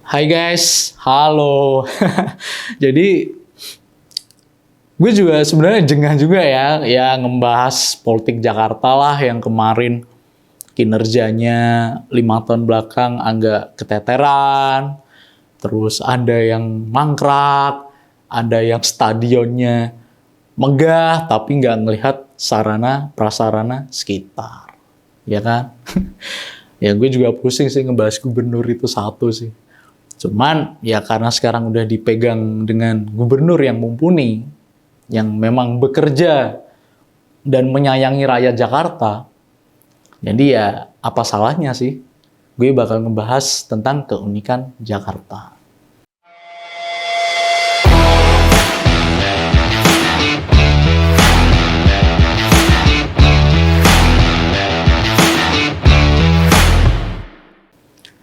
Hai guys, halo. Jadi gue juga sebenarnya jengah juga ya ngebahas politik Jakarta lah yang kemarin kinerjanya 5 tahun belakang agak keteteran, terus ada yang mangkrak, ada yang stadionnya megah tapi nggak ngelihat sarana prasarana sekitar, ya kan? Ya gue juga pusing sih ngebahas gubernur itu satu sih. Cuman ya karena sekarang udah dipegang dengan gubernur yang mumpuni, yang memang bekerja dan menyayangi rakyat Jakarta, jadi ya apa salahnya sih? Gue bakal ngebahas tentang keunikan Jakarta.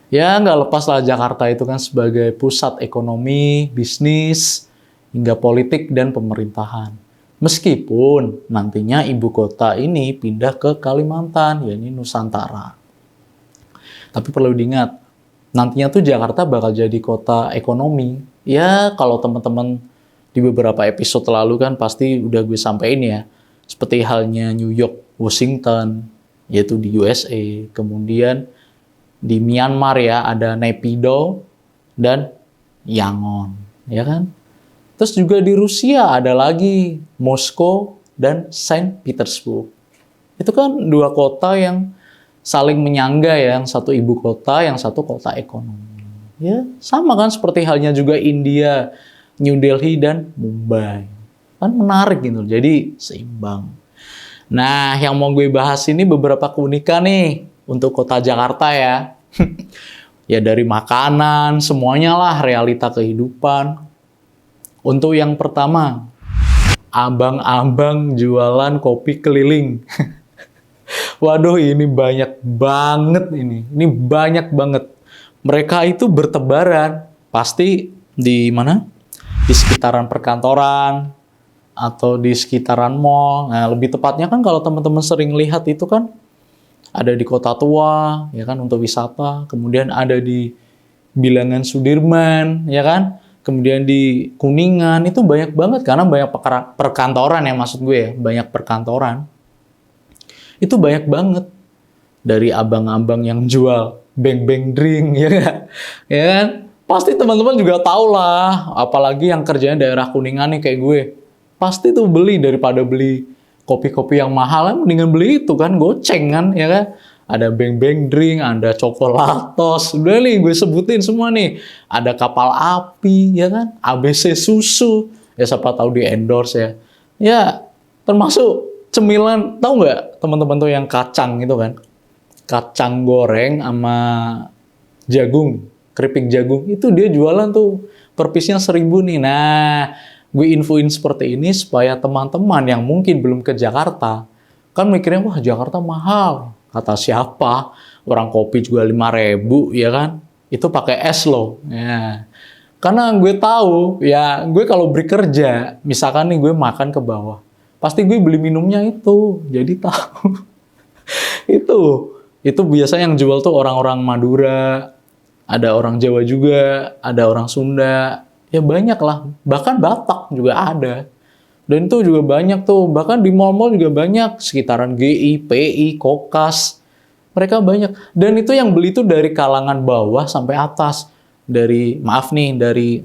Ya nggak lepas lah Jakarta itu kan sebagai pusat ekonomi, bisnis, hingga politik dan pemerintahan. Meskipun nantinya ibu kota ini pindah ke Kalimantan, yakni Nusantara. Tapi perlu diingat, nantinya tuh Jakarta bakal jadi kota ekonomi. Ya kalau teman-teman di beberapa episode lalu kan pasti udah gue sampein ya. Seperti halnya New York, Washington, yaitu di USA. Kemudian di Myanmar ya ada Naypyidaw dan Yangon, ya kan? Terus juga di Rusia ada lagi Moskow dan Saint Petersburg. Itu kan dua kota yang saling menyangga ya, yang satu ibu kota, yang satu kota ekonomi. Ya, sama kan seperti halnya juga India, New Delhi dan Mumbai. Kan menarik gitu, jadi seimbang. Nah, yang mau gue bahas ini beberapa keunikan nih untuk kota Jakarta ya. Ya dari makanan, semuanya lah realita kehidupan. Untuk yang pertama, abang-abang jualan kopi keliling. Waduh, ini banyak banget ini. Ini banyak banget. Mereka itu bertebaran. Pasti di mana? Di sekitaran perkantoran atau di sekitaran mall. Nah, lebih tepatnya kan kalau teman-teman sering lihat itu kan ada di Kota Tua, ya kan, untuk wisata. Kemudian ada di Bilangan Sudirman, ya kan. Kemudian di Kuningan, itu banyak banget. Karena banyak perkantoran ya, maksud gue ya. Banyak perkantoran. Itu banyak banget. Dari abang-abang yang jual beng-beng drink, ya kan. Ya kan? Pasti teman-teman juga tahu lah. Apalagi yang kerjanya daerah Kuningan nih kayak gue. Pasti tuh beli daripada beli kopi-kopi yang mahal, mendingan beli itu kan, goceng kan, ya kan? Ada beng-beng drink, ada coklatos, udah nih gue sebutin semua nih. Ada kapal api, ya kan? ABC susu, ya siapa tahu di endorse ya. Ya, termasuk cemilan, tahu nggak teman-teman tuh yang kacang itu kan? Kacang goreng sama jagung, keripik jagung, itu dia jualan tuh per piece-nya 1.000 nih. Nah, gue infoin seperti ini supaya teman-teman yang mungkin belum ke Jakarta, kan mikirnya, wah Jakarta mahal. Kata siapa? Orang kopi juga 5.000, ya kan? Itu pakai es loh. Ya. Karena gue tahu, ya gue kalau bekerja, misalkan nih gue makan ke bawah, pasti gue beli minumnya itu. Jadi tahu. Itu biasanya yang jual tuh orang-orang Madura, ada orang Jawa juga, ada orang Sunda. Ya banyak lah, bahkan Batak juga ada. Dan itu juga banyak tuh, bahkan di mall-mall juga banyak, sekitaran GI, PI, Kokas. Mereka banyak. Dan itu yang beli tuh dari kalangan bawah sampai atas. Maaf nih, dari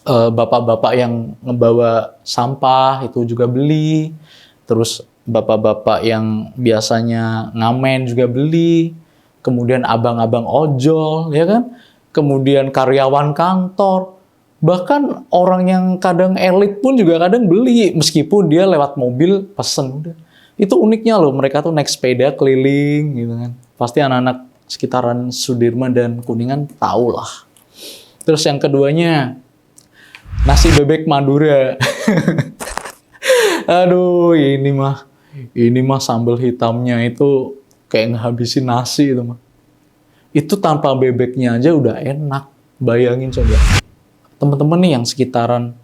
bapak-bapak yang ngebawa sampah, itu juga beli. Terus bapak-bapak yang biasanya ngamen juga beli. Kemudian abang-abang ojol, ya kan? Kemudian karyawan kantor. Bahkan orang yang kadang elit pun juga kadang beli, meskipun dia lewat mobil pesen. Udah. Itu uniknya loh, mereka tuh naik sepeda keliling gitu kan. Pasti anak-anak sekitaran Sudirman dan Kuningan tahu lah. Terus yang keduanya, nasi bebek Madura. Aduh, ini mah sambal hitamnya itu kayak ngehabisin nasi itu mah. Itu tanpa bebeknya aja udah enak. Bayangin coba. Teman-teman nih yang sekitaran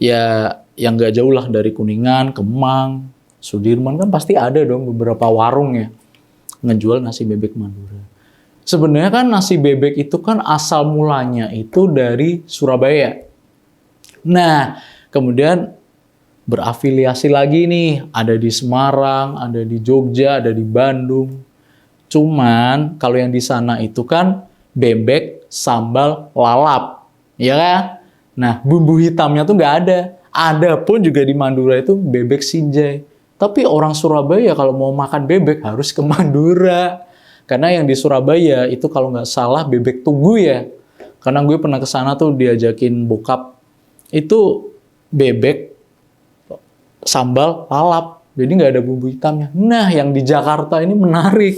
ya yang nggak jauh lah dari Kuningan, Kemang, Sudirman kan pasti ada dong beberapa warung ya ngejual nasi bebek Madura. Sebenarnya kan nasi bebek itu kan asal mulanya itu dari Surabaya. Nah, kemudian berafiliasi lagi nih, ada di Semarang, ada di Jogja, ada di Bandung. Cuman kalau yang di sana itu kan bebek sambal lalap, ya kan? Nah, bumbu hitamnya tuh nggak ada. Ada pun juga di Madura itu bebek sinjai. Tapi orang Surabaya kalau mau makan bebek harus ke Madura. Karena yang di Surabaya itu kalau nggak salah bebek tugu ya. Karena gue pernah ke sana tuh diajakin bokap. Itu bebek sambal lalap. Jadi nggak ada bumbu hitamnya. Nah, yang di Jakarta ini menarik.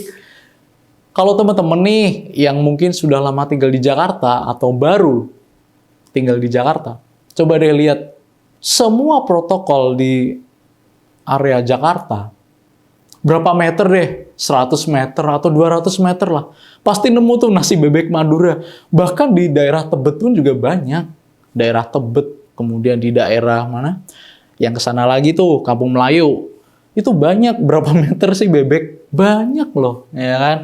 Kalau teman-teman nih yang mungkin sudah lama tinggal di Jakarta atau baru tinggal di Jakarta, coba deh lihat semua protokol di area Jakarta. Berapa meter deh? 100 meter atau 200 meter lah. Pasti nemu tuh nasi bebek Madura. Bahkan di daerah Tebet pun juga banyak. Daerah Tebet, kemudian di daerah mana? Yang kesana lagi tuh, Kampung Melayu. Itu banyak. Berapa meter sih bebek? Banyak loh, ya kan?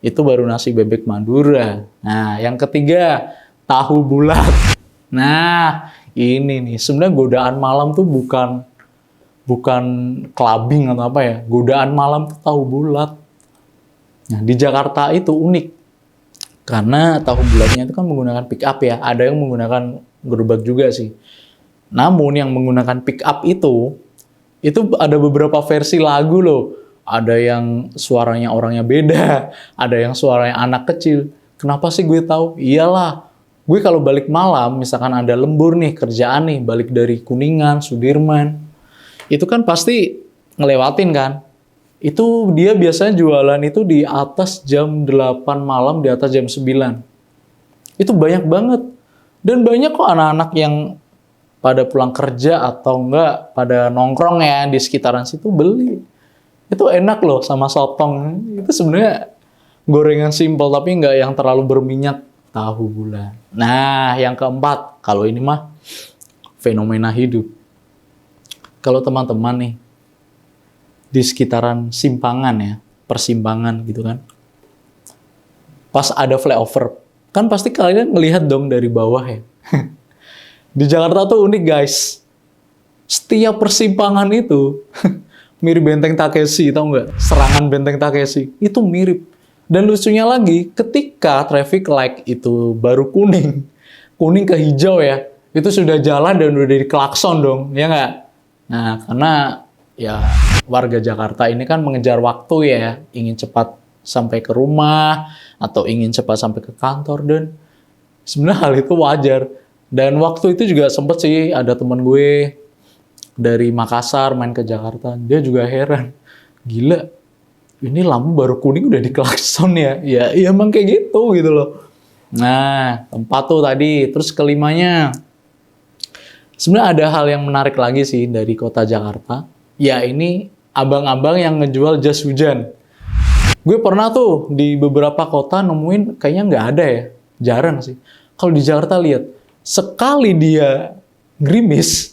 Itu baru nasi bebek Madura. Nah, yang ketiga, tahu bulat. Nah, ini nih. Sebenarnya godaan malam tuh bukan clubbing atau apa ya. Godaan malam tuh tahu bulat. Nah, di Jakarta itu unik. Karena tahu bulatnya itu kan menggunakan pick up ya. Ada yang menggunakan gerobak juga sih. Namun yang menggunakan pick up itu ada beberapa versi lagu loh. Ada yang suaranya orangnya beda. Ada yang suaranya anak kecil. Kenapa sih gue tahu? Iyalah. Gue kalau balik malam, misalkan ada lembur nih, kerjaan nih, balik dari Kuningan, Sudirman. Itu kan pasti ngelewatin kan. Itu dia biasanya jualan itu di atas jam 8 malam, di atas jam 9. Itu banyak banget. Dan banyak kok anak-anak yang pada pulang kerja atau enggak pada nongkrong ya di sekitaran situ beli. Itu enak loh sama sotong. Itu sebenarnya gorengan simpel tapi enggak yang terlalu berminyak, tahu bulat. Nah, yang keempat, kalau ini mah fenomena hidup. Kalau teman-teman nih di sekitaran simpangan ya, persimpangan gitu kan. Pas ada flyover, kan pasti kalian ngelihat dong dari bawah ya. Di Jakarta tuh unik guys. Setiap persimpangan itu mirip Benteng Takeshi, tau nggak? Serangan Benteng Takeshi itu mirip. Dan lucunya lagi, ketika traffic light itu baru kuning ke hijau ya, itu sudah jalan dan udah diklakson dong, ya nggak? Nah, karena ya warga Jakarta ini kan mengejar waktu ya, ingin cepat sampai ke rumah atau ingin cepat sampai ke kantor, dan sebenarnya hal itu wajar. Dan waktu itu juga sempet sih ada teman gue dari Makassar main ke Jakarta, dia juga heran, gila, ini lampu baru kuning udah diklakson ya, ya emang kayak gitu loh. Nah, tempat tuh tadi, terus kelimanya, sebenarnya ada hal yang menarik lagi sih dari kota Jakarta. Ya ini abang-abang yang ngejual jas hujan. Gue pernah tuh di beberapa kota nemuin kayaknya nggak ada ya. Jarang sih. Kalau di Jakarta lihat, sekali dia gerimis,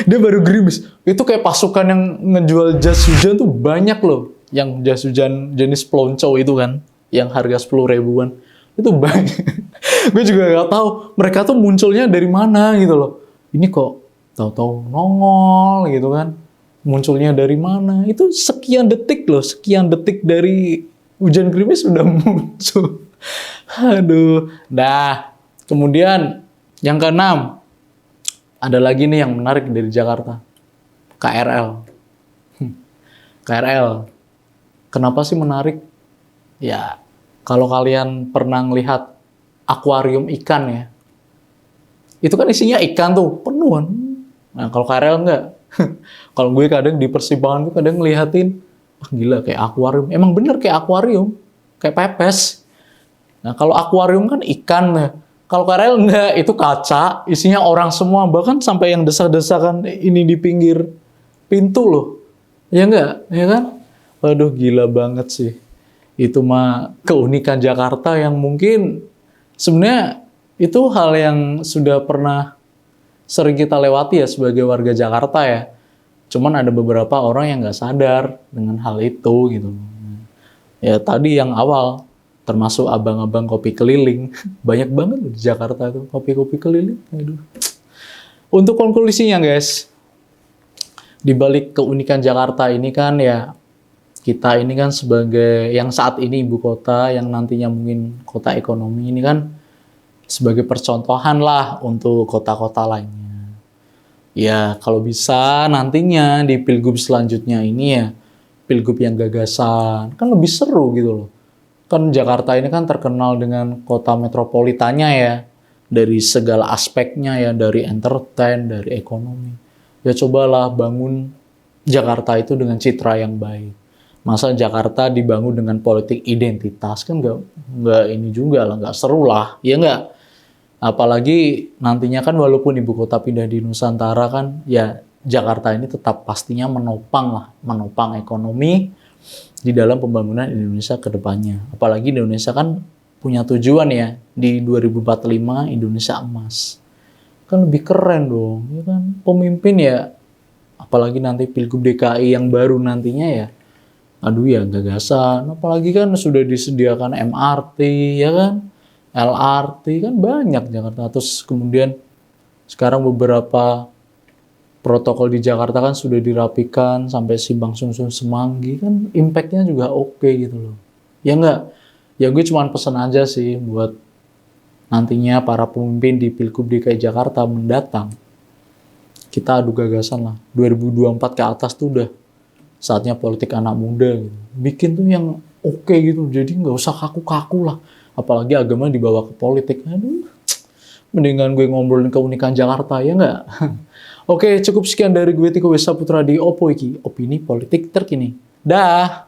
dia baru gerimis. Itu kayak pasukan yang ngejual jas hujan tuh banyak loh. Yang jas hujan jenis pelonco itu kan, yang harga 10 ribuan. Itu banyak. Gue juga nggak tahu mereka tuh munculnya dari mana gitu loh. Ini kok tahu-tahu nongol gitu kan. Munculnya dari mana? Itu sekian detik loh, sekian detik dari hujan gerimis sudah muncul. Aduh. Nah, kemudian yang keenam, ada lagi nih yang menarik dari Jakarta. KRL. KRL. Kenapa sih menarik? Ya, kalau kalian pernah ngelihat akuarium ikan ya, itu kan isinya ikan tuh, penuh kan. Nah, kalau KRL enggak. Kalau gue kadang di persimpangan tuh kadang ngeliatin, wah gila kayak akuarium. Emang bener kayak akuarium, kayak pepes. Nah, kalau akuarium kan ikan ya. Kalau KRL enggak, itu kaca, isinya orang semua, bahkan sampai yang desak-desakan ini di pinggir pintu loh. Ya enggak, ya kan? Waduh, gila banget sih. Itu mah keunikan Jakarta yang mungkin sebenarnya itu hal yang sudah pernah sering kita lewati ya sebagai warga Jakarta ya. Cuman ada beberapa orang yang nggak sadar dengan hal itu gitu. Ya tadi yang awal, termasuk abang-abang kopi keliling. Banyak banget loh di Jakarta tuh kopi-kopi keliling. Aduh. Untuk konklusinya guys, di balik keunikan Jakarta ini kan ya, kita ini kan sebagai yang saat ini ibu kota, yang nantinya mungkin kota ekonomi ini kan sebagai percontohan lah untuk kota-kota lainnya. Ya kalau bisa nantinya di pilgub selanjutnya ini ya, pilgub yang gagasan, kan lebih seru gitu loh. Kan Jakarta ini kan terkenal dengan kota metropolitannya ya, dari segala aspeknya ya, dari entertain, dari ekonomi. Ya cobalah bangun Jakarta itu dengan citra yang baik. Masa Jakarta dibangun dengan politik identitas, kan nggak ini juga lah, nggak seru lah, ya nggak? Apalagi nantinya kan walaupun ibu kota pindah di Nusantara kan, ya Jakarta ini tetap pastinya menopang ekonomi di dalam pembangunan Indonesia ke depannya. Apalagi Indonesia kan punya tujuan ya, di 2045 Indonesia emas. Kan lebih keren dong, ya kan? Pemimpin ya, apalagi nanti Pilgub DKI yang baru nantinya ya, aduh ya gagasan. Apalagi kan sudah disediakan MRT, ya kan? LRT kan banyak Jakarta. Terus kemudian sekarang beberapa protokol di Jakarta kan sudah dirapikan sampai Simpang Susun Semanggi, kan impact-nya juga oke gitu loh. Ya enggak? Ya gue cuma pesan aja sih buat nantinya para pemimpin di Pilgub DKI Jakarta mendatang. Kita adu gagasan lah. 2024 ke atas tuh udah saatnya politik anak muda gitu. Bikin tuh yang oke gitu. Jadi nggak usah kaku-kaku lah. Apalagi agama dibawa ke politik. Aduh, mendingan gue ngobrolin keunikan Jakarta, ya nggak? Oke, cukup sekian dari gue Tiko Wesa Putra di Oppo Iki, opini politik terkini. Dah!